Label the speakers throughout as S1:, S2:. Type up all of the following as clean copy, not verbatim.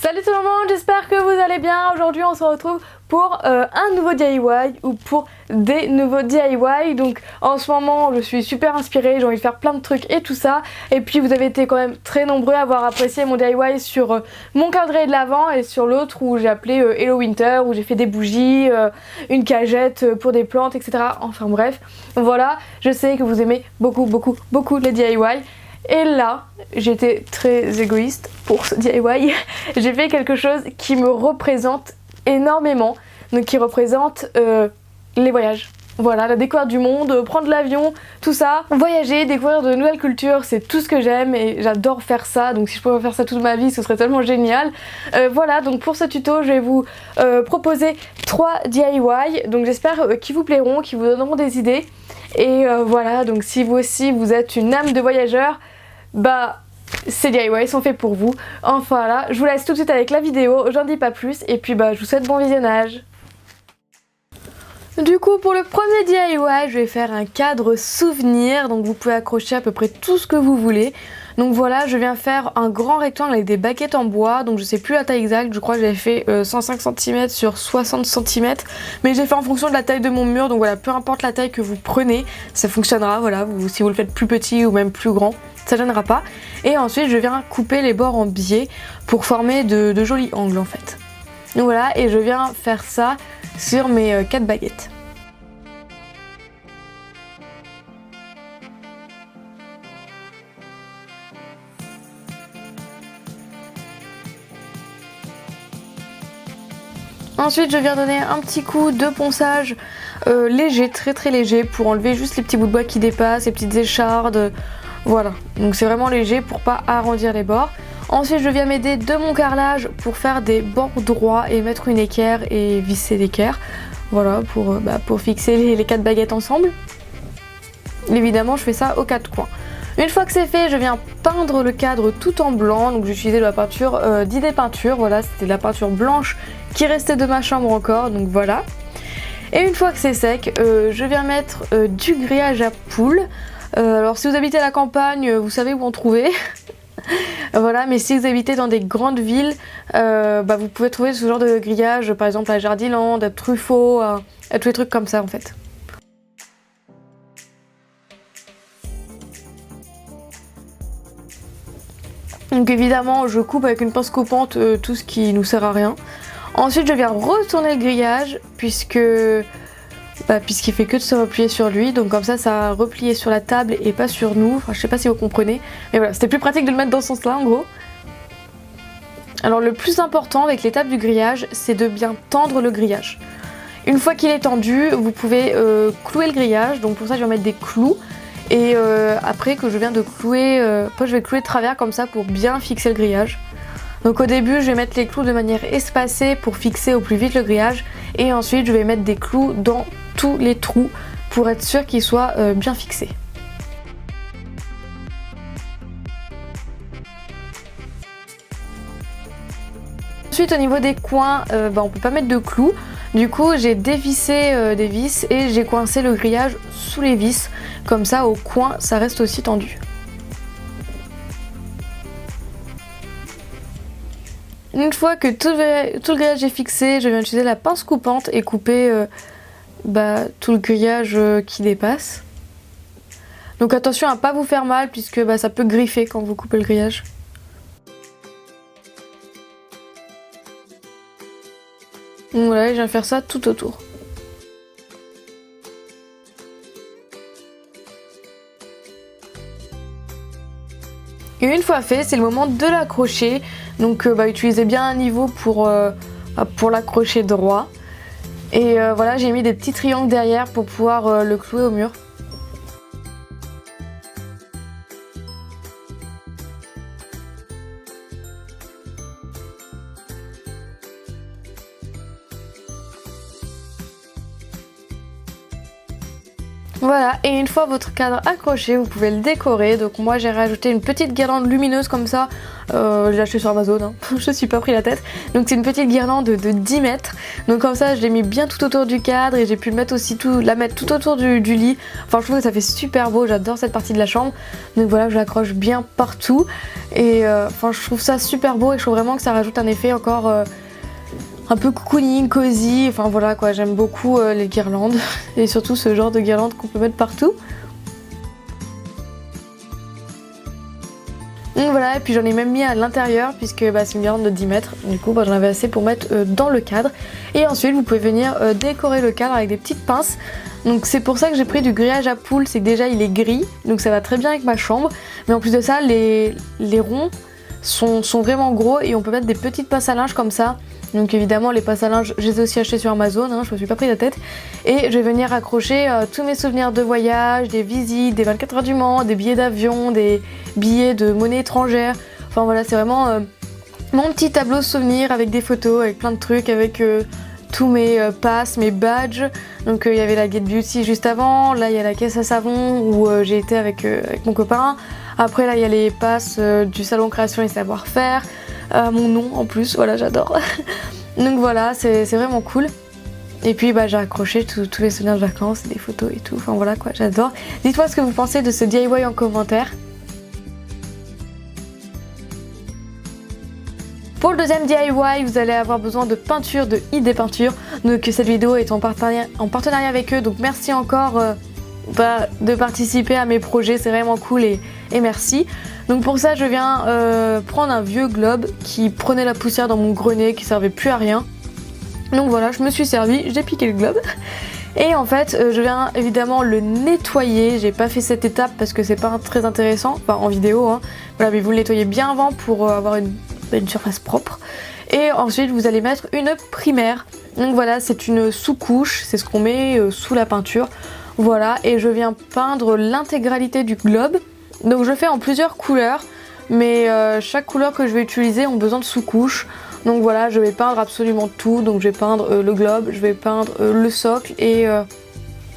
S1: Salut tout le monde, j'espère que vous allez bien. Aujourd'hui on se retrouve pour un nouveau DIY ou pour des nouveaux DIY. Donc en ce moment je suis super inspirée, j'ai envie de faire plein de trucs et tout ça. Et puis vous avez été quand même très nombreux à avoir apprécié mon DIY sur mon calendrier de l'Avent et sur l'autre où j'ai appelé Hello Winter, où j'ai fait des bougies, une cagette pour des plantes, etc. Enfin bref, voilà, je sais que vous aimez beaucoup les DIY. Et là, j'étais très égoïste pour ce DIY. J'ai fait quelque chose qui me représente énormément. Donc qui représente les voyages. Voilà, la découverte du monde, prendre l'avion, tout ça. Voyager, découvrir de nouvelles cultures, c'est tout ce que j'aime et j'adore faire ça. Donc si je pouvais faire ça toute ma vie, ce serait tellement génial. Voilà, donc pour ce tuto, je vais vous proposer 3 DIY. Donc j'espère qu'ils vous plairont, qu'ils vous donneront des idées. Et voilà, donc si vous aussi vous êtes une âme de voyageur, bah ces DIY sont faits pour vous. Enfin là, je vous laisse tout de suite avec la vidéo, j'en dis pas plus et puis bah je vous souhaite bon visionnage. Du coup pour le premier DIY, je vais faire un cadre souvenir, donc vous pouvez accrocher à peu près tout ce que vous voulez. Donc voilà, je viens faire un grand rectangle avec des baguettes en bois, donc je sais plus la taille exacte, je crois que j'avais fait 105 cm sur 60 cm, mais j'ai fait en fonction de la taille de mon mur, donc voilà, peu importe la taille que vous prenez, ça fonctionnera, voilà, si vous le faites plus petit ou même plus grand, ça gênera pas. Et ensuite je viens couper les bords en biais pour former de jolis angles en fait. Donc voilà, et je viens faire ça sur mes 4 baguettes. Ensuite je viens donner un petit coup de ponçage léger, très léger, pour enlever juste les petits bouts de bois qui dépassent, les petites échardes, voilà. Donc c'est vraiment léger pour pas arrondir les bords. Ensuite je viens m'aider de mon carrelage pour faire des bords droits et mettre une équerre et visser l'équerre. Voilà, pour fixer les 4 baguettes ensemble. Évidemment je fais ça aux 4 coins. Une fois que c'est fait, je viens peindre le cadre tout en blanc. Donc j'ai utilisé de la peinture d'Idée Peinture. Voilà, c'était de la peinture blanche qui restait de ma chambre encore. Donc voilà. Et une fois que c'est sec, je viens mettre du grillage à poules. Alors si vous habitez à la campagne, vous savez où en trouver. Voilà, mais si vous habitez dans des grandes villes, vous pouvez trouver ce genre de grillage, par exemple à Jardiland, à Truffaut, à tous les trucs comme ça en fait. Donc évidemment je coupe avec une pince coupante tout ce qui nous sert à rien. Ensuite je viens retourner le grillage puisqu'il fait que de se replier sur lui. Donc comme ça a replié sur la table et pas sur nous. Enfin je sais pas si vous comprenez. Mais voilà, c'était plus pratique de le mettre dans ce sens là en gros. Alors le plus important avec l'étape du grillage, c'est de bien tendre le grillage. Une fois qu'il est tendu, vous pouvez clouer le grillage. Donc pour ça je vais mettre des clous. Et après que je viens de clouer, je vais clouer de travers comme ça pour bien fixer le grillage. Donc au début je vais mettre les clous de manière espacée pour fixer au plus vite le grillage. Et ensuite je vais mettre des clous dans tous les trous pour être sûr qu'ils soient bien fixés. Ensuite au niveau des coins, on peut pas mettre de clous. Du coup j'ai dévissé des vis et j'ai coincé le grillage sous les vis. Comme ça au coin ça reste aussi tendu. Une fois que tout le grillage est fixé, je viens utiliser la pince coupante et couper tout le grillage qui dépasse. Donc attention à ne pas vous faire mal puisque ça peut griffer quand vous coupez le grillage. Donc voilà, je viens faire ça tout autour. Et une fois fait, c'est le moment de l'accrocher. Donc utilisez bien un niveau pour l'accrocher droit. Et voilà, j'ai mis des petits triangles derrière pour pouvoir le clouer au mur. Voilà, et une fois votre cadre accroché, vous pouvez le décorer. Donc moi j'ai rajouté une petite guirlande lumineuse comme ça, je l'ai acheté sur Amazon, hein. Je me suis pas pris la tête. Donc c'est une petite guirlande de 10 mètres, donc comme ça je l'ai mis bien tout autour du cadre et j'ai pu le mettre aussi la mettre tout autour du lit. Enfin je trouve que ça fait super beau, j'adore cette partie de la chambre. Donc voilà, je l'accroche bien partout et enfin je trouve ça super beau et je trouve vraiment que ça rajoute un effet encore... un peu cocooning, cosy, enfin voilà quoi, j'aime beaucoup les guirlandes et surtout ce genre de guirlandes qu'on peut mettre partout. Donc voilà, et puis j'en ai même mis à l'intérieur puisque c'est une guirlande de 10 mètres, du coup j'en avais assez pour mettre dans le cadre. Et ensuite vous pouvez venir décorer le cadre avec des petites pinces. Donc c'est pour ça que j'ai pris du grillage à poules, c'est que déjà il est gris, donc ça va très bien avec ma chambre. Mais en plus de ça, les ronds sont vraiment gros et on peut mettre des petites pinces à linge comme ça. Donc évidemment les pinces à linge je les ai aussi achetées sur Amazon, hein, je me suis pas pris la tête. Et je vais venir accrocher tous mes souvenirs de voyage, des visites, des 24 heures du Mans, des billets d'avion, des billets de monnaie étrangère. Enfin voilà, c'est vraiment mon petit tableau souvenir avec des photos, avec plein de trucs, avec tous mes passes, mes badges. Donc il y avait la Get Beauty juste avant, là il y a la caisse à savon où j'ai été avec mon copain. Après là il y a les passes du salon création et savoir-faire. Mon nom en plus, voilà j'adore. Donc voilà, c'est vraiment cool. Et puis j'ai accroché tous les souvenirs de vacances, des photos et tout, enfin voilà quoi, j'adore. Dites-moi ce que vous pensez de ce DIY en commentaire. Pour le deuxième DIY, vous allez avoir besoin de peinture, de ID Peinture. Donc cette vidéo est en partenariat avec eux, donc merci encore de participer à mes projets, c'est vraiment cool et merci. Donc pour ça je viens prendre un vieux globe qui prenait la poussière dans mon grenier, qui servait plus à rien. Donc voilà, je me suis servi, j'ai piqué le globe. Et en fait je viens évidemment le nettoyer. J'ai pas fait cette étape parce que c'est pas très intéressant, enfin en vidéo hein. Voilà, mais vous le nettoyez bien avant pour avoir une surface propre. Et ensuite vous allez mettre une primaire. Donc voilà, c'est une sous-couche, c'est ce qu'on met sous la peinture. Voilà, et je viens peindre l'intégralité du globe. Donc je le fais en plusieurs couleurs, mais chaque couleur que je vais utiliser ont besoin de sous-couches. Donc voilà, je vais peindre absolument tout. Donc je vais peindre le globe, je vais peindre le socle et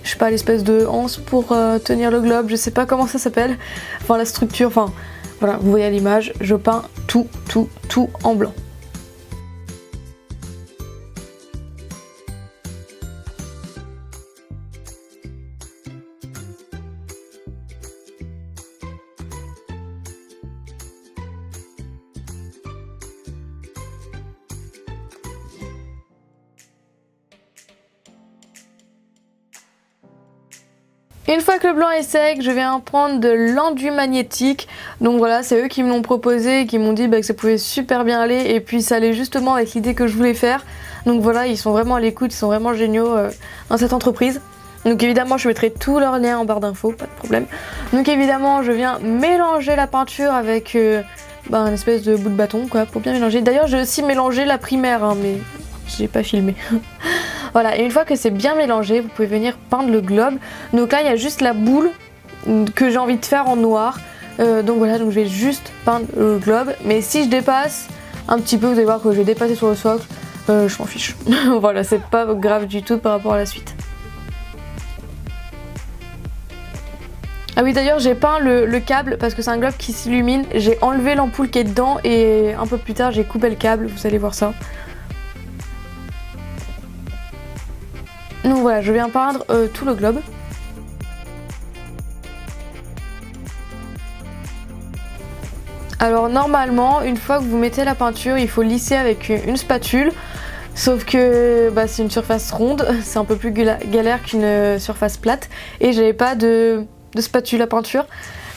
S1: je sais pas, l'espèce de anse pour tenir le globe, je sais pas comment ça s'appelle. Enfin la structure, enfin voilà, vous voyez à l'image, je peins tout en blanc. Une fois que le blanc est sec, je viens prendre de l'enduit magnétique. Donc voilà, c'est eux qui me l'ont proposé et qui m'ont dit que ça pouvait super bien aller. Et puis ça allait justement avec l'idée que je voulais faire. Donc voilà, ils sont vraiment à l'écoute, ils sont vraiment géniaux dans cette entreprise. Donc évidemment, je mettrai tous leurs liens en barre d'infos, pas de problème. Donc évidemment, je viens mélanger la peinture avec un espèce de bout de bâton quoi, pour bien mélanger. D'ailleurs, j'ai aussi mélangé la primaire, hein, mais j'ai pas filmé. Voilà, et une fois que c'est bien mélangé, vous pouvez venir peindre le globe. Donc là, il y a juste la boule que j'ai envie de faire en noir. Donc voilà, donc je vais juste peindre le globe. Mais si je dépasse un petit peu, vous allez voir que je vais dépasser sur le socle. Je m'en fiche. Voilà, c'est pas grave du tout par rapport à la suite. Ah oui, d'ailleurs, j'ai peint le câble parce que c'est un globe qui s'illumine. J'ai enlevé l'ampoule qui est dedans et un peu plus tard, j'ai coupé le câble. Vous allez voir ça. Donc voilà, je viens peindre tout le globe. Alors normalement, une fois que vous mettez la peinture, il faut lisser avec une spatule. Sauf que c'est une surface ronde, c'est un peu plus galère qu'une surface plate. Et j'avais pas de spatule à peinture.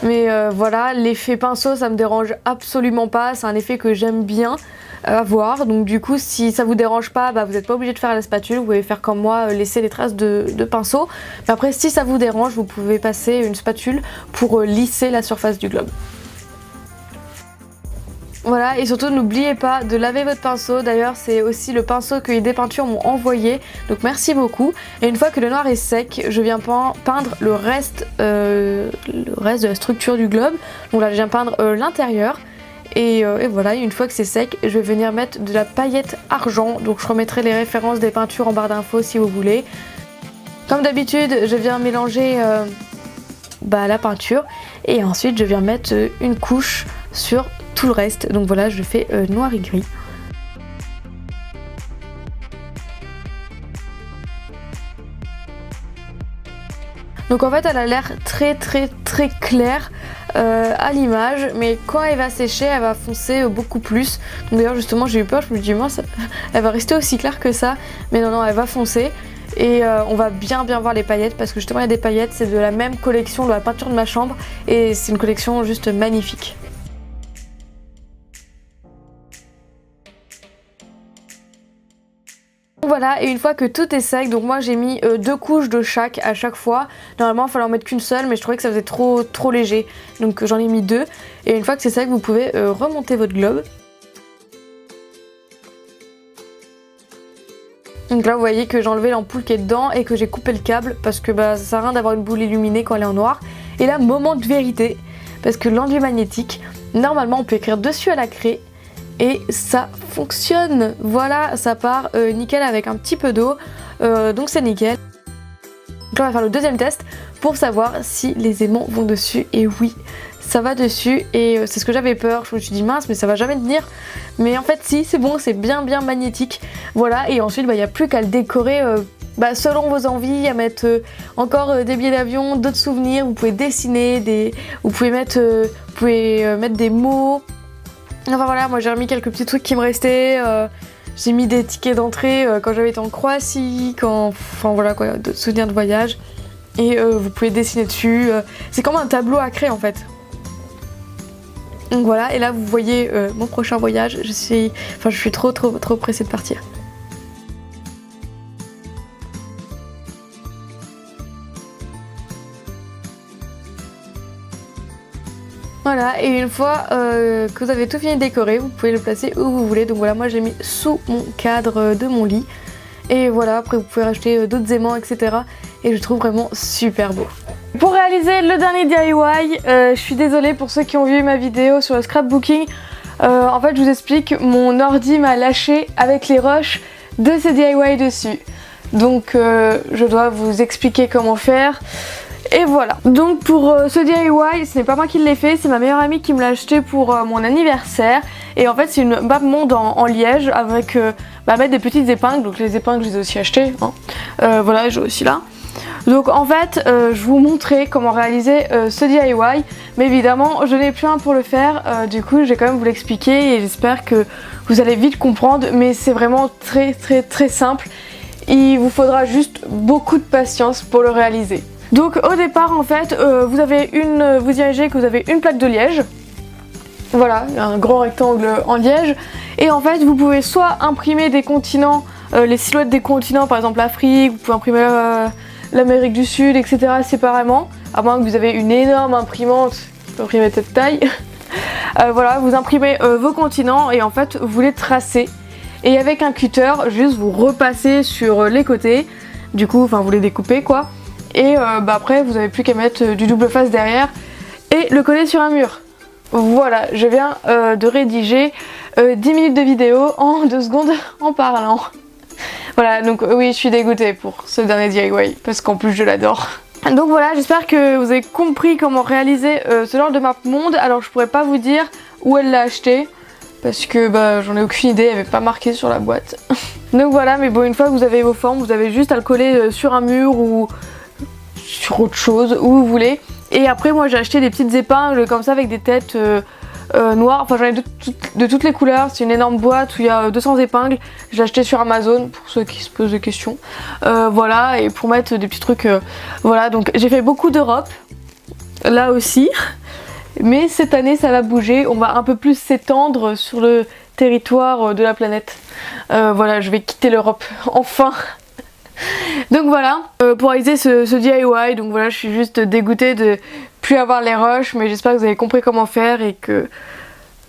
S1: Mais voilà, l'effet pinceau, ça me dérange absolument pas. C'est un effet que j'aime bien avoir. Donc du coup, si ça vous dérange pas, vous n'êtes pas obligé de faire à la spatule. Vous pouvez faire comme moi, laisser les traces de pinceau. Mais après, si ça vous dérange, vous pouvez passer une spatule pour lisser la surface du globe. Voilà, et surtout n'oubliez pas de laver votre pinceau. D'ailleurs, c'est aussi le pinceau que ID Peinture m'ont envoyé, donc merci beaucoup. Et une fois que le noir est sec, je viens peindre le reste de la structure du globe. Donc là, je viens peindre l'intérieur. Et voilà, une fois que c'est sec, je vais venir mettre de la paillette argent. Donc je remettrai les références des peintures en barre d'infos si vous voulez. Comme d'habitude, je viens mélanger la peinture et ensuite je viens mettre une couche sur tout le reste. Donc voilà, je fais noir et gris. Donc en fait elle a l'air très claire à l'image, mais quand elle va sécher elle va foncer beaucoup plus. Donc d'ailleurs justement j'ai eu peur, je me dis mince, elle va rester aussi claire que ça, mais non elle va foncer. Et on va bien voir les paillettes parce que justement il y a des paillettes, c'est de la même collection de la peinture de ma chambre et c'est une collection juste magnifique. Voilà, et une fois que tout est sec, donc moi j'ai mis 2 couches de chaque à chaque fois. Normalement il fallait en mettre qu'une seule, mais je trouvais que ça faisait trop léger, donc j'en ai mis 2. Et une fois que c'est sec, vous pouvez remonter votre globe. Donc là vous voyez que j'ai enlevé l'ampoule qui est dedans et que j'ai coupé le câble parce que ça sert à rien d'avoir une boule illuminée quand elle est en noir. Et là, moment de vérité, parce que l'enduit magnétique, normalement on peut écrire dessus à la craie. Et ça fonctionne, voilà, ça part nickel avec un petit peu d'eau, donc c'est nickel. Donc là on va faire le deuxième test pour savoir si les aimants vont dessus, et oui, ça va dessus, et c'est ce que j'avais peur, je me suis dit mince mais ça va jamais tenir, mais en fait si, c'est bon, c'est bien magnétique, voilà, et ensuite il n'y a plus qu'à le décorer selon vos envies, à mettre encore des billets d'avion, d'autres souvenirs, vous pouvez dessiner, vous pouvez mettre des mots. Enfin voilà, moi j'ai remis quelques petits trucs qui me restaient, j'ai mis des tickets d'entrée quand j'avais été en Croatie, enfin voilà quoi, de souvenirs de voyage. Et vous pouvez dessiner dessus, c'est comme un tableau à craie en fait. Donc voilà, et là vous voyez mon prochain voyage, je suis trop pressée de partir. Voilà, et une fois que vous avez tout fini de décorer, vous pouvez le placer où vous voulez. Donc voilà, moi je l'ai mis sous mon cadre de mon lit. Et voilà, après vous pouvez racheter d'autres aimants, etc. Et je trouve vraiment super beau. Pour réaliser le dernier DIY, je suis désolée pour ceux qui ont vu ma vidéo sur le scrapbooking. En fait, je vous explique, mon ordi m'a lâché avec les rushs de ces DIY dessus. Donc je dois vous expliquer comment faire. Et voilà, donc pour ce DIY, ce n'est pas moi qui l'ai fait, c'est ma meilleure amie qui me l'a acheté pour mon anniversaire. Et en fait c'est une map monde en liège avec mettre des petites épingles, donc les épingles je les ai aussi achetées, hein. Voilà, j'ai aussi là. Donc en fait je vous montrer comment réaliser ce DIY, mais évidemment je n'ai plus un pour le faire, du coup je vais quand même vous l'expliquer et j'espère que vous allez vite comprendre, mais c'est vraiment très simple. Il vous faudra juste beaucoup de patience pour le réaliser. Donc au départ en fait vous imaginez que vous avez une plaque de liège, voilà, un grand rectangle en liège, et en fait vous pouvez soit imprimer des continents, les silhouettes des continents, par exemple l'Afrique, vous pouvez imprimer l'Amérique du Sud, etc. séparément, à moins que vous avez une énorme imprimante qui peut imprimer cette taille. Voilà, vous imprimez vos continents et en fait vous les tracez, et avec un cutter juste vous repassez sur les côtés, du coup vous les découpez quoi. Et après vous n'avez plus qu'à mettre du double face derrière et le coller sur un mur. Voilà, je viens de rédiger 10 minutes de vidéo en 2 secondes en parlant. Voilà, donc oui je suis dégoûtée pour ce dernier DIY parce qu'en plus je l'adore. Donc voilà, j'espère que vous avez compris comment réaliser ce genre de map monde. Alors je pourrais pas vous dire où elle l'a acheté parce que j'en ai aucune idée, elle avait pas marqué sur la boîte. Donc voilà, mais bon, une fois que vous avez vos formes, vous avez juste à le coller sur un mur ou sur autre chose, où vous voulez. Et après moi j'ai acheté des petites épingles comme ça avec des têtes noires, enfin j'en ai de toutes les couleurs, c'est une énorme boîte où il y a 200 épingles, j'ai acheté sur Amazon pour ceux qui se posent des questions, voilà, et pour mettre des petits trucs, voilà, donc j'ai fait beaucoup d'Europe, là aussi, mais cette année ça va bouger, on va un peu plus s'étendre sur le territoire de la planète, voilà, je vais quitter l'Europe, enfin. Donc voilà, pour réaliser ce DIY, donc voilà, je suis juste dégoûtée de plus avoir les rushs, mais j'espère que vous avez compris comment faire et que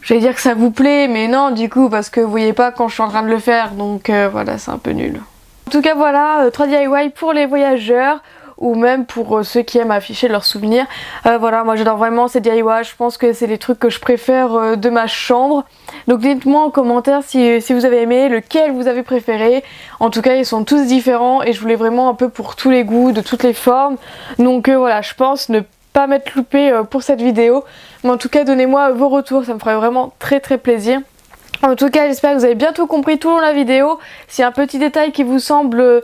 S1: j'allais dire que ça vous plaît, mais non du coup parce que vous voyez pas quand je suis en train de le faire, donc voilà, c'est un peu nul. En tout cas voilà, 3 DIY pour les voyageurs ou même pour ceux qui aiment afficher leurs souvenirs. Voilà, moi j'adore vraiment ces DIY, je pense que c'est les trucs que je préfère de ma chambre. Donc dites-moi en commentaire si vous avez aimé, lequel vous avez préféré. En tout cas ils sont tous différents et je voulais vraiment un peu pour tous les goûts, de toutes les formes. Donc voilà, je pense ne pas m'être loupée pour cette vidéo. Mais en tout cas donnez-moi vos retours, ça me ferait vraiment très plaisir. En tout cas j'espère que vous avez bien tout compris tout long de la vidéo. S'il y a un petit détail qui vous semble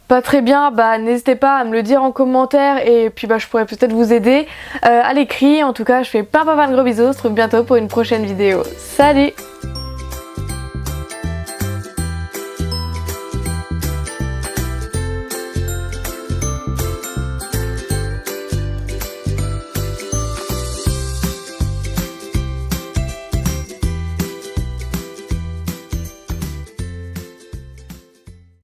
S1: pas très bien, bah n'hésitez pas à me le dire en commentaire et puis bah je pourrais peut-être vous aider à l'écrit. En tout cas je fais plein de gros bisous, on se retrouve bientôt pour une prochaine vidéo. Salut!